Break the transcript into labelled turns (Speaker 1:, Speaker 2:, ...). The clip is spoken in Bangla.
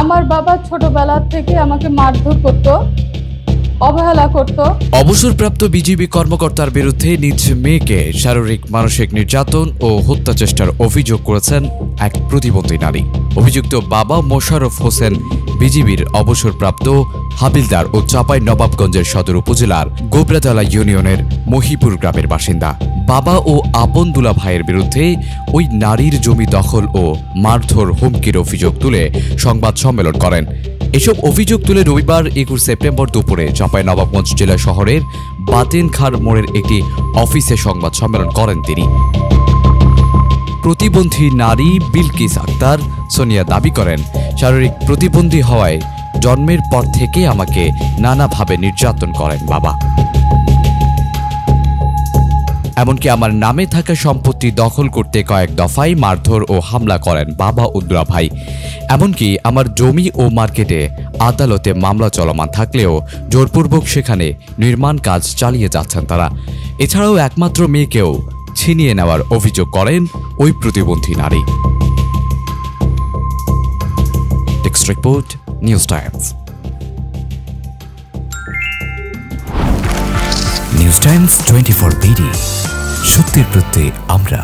Speaker 1: আমার বাবা ছোটবেলা থেকে আমাকে মারধর করতো, অবহেলা করত।
Speaker 2: অবসরপ্রাপ্ত বিজিবি কর্মকর্তার বিরুদ্ধে নিজ মেয়েকে শারীরিক মানসিক নির্যাতন ও হত্যা চেষ্টার অভিযোগ করেছেন এক প্রতিবন্ধী নারী। অভিযুক্ত বাবা মোশাররফ হোসেন বিজিবির অবসরপ্রাপ্ত হাবিলদার ও চাঁপাই নবাবগঞ্জের সদর উপজেলার গোবরাতলা ইউনিয়নের মহিপুর গ্রামের বাসিন্দা। বাবা ও আপন দুলা ভাইয়ের বিরুদ্ধে ওই নারীর জমি দখল ও মারধর হুমকির অভিযোগ তুলে সংবাদ সম্মেলন করেন। এসব অভিযোগ তুলে রবিবার 21 সেপ্টেম্বর দুপুরে চাঁপাইনবাবগঞ্জ জেলা শহরের বাতেনখার মোড়ের একটি অফিসে সংবাদ সম্মেলন করেন তিনি। প্রতিবন্ধী নারী বিলকিস আক্তার সোনিয়া দাবি করেন, শারীরিক প্রতিবন্ধী হওয়ায় জন্মের পর থেকে আমাকে নানাভাবে নির্যাতন করেন বাবা। এমনকি আমার নামে থাকা সম্পত্তি দখল করতে কয়েক দফায় মারধর ও হামলা করেন বাবা ও দুলা ভাই। এমনকি আমার জমি ও মার্কেটে আদালতে মামলা চলমান থাকলেও জোরপূর্বক সেখানে নির্মাণ কাজ চালিয়ে যাচ্ছেন তারা। এছাড়াও একমাত্র মেয়েকেও ছিনিয়ে নেওয়ার অভিযোগ করেন ওই প্রতিবন্ধী নারী। Text report, news Times. News Times 24 BD, সত্যের প্রত্যয়ে আমরা।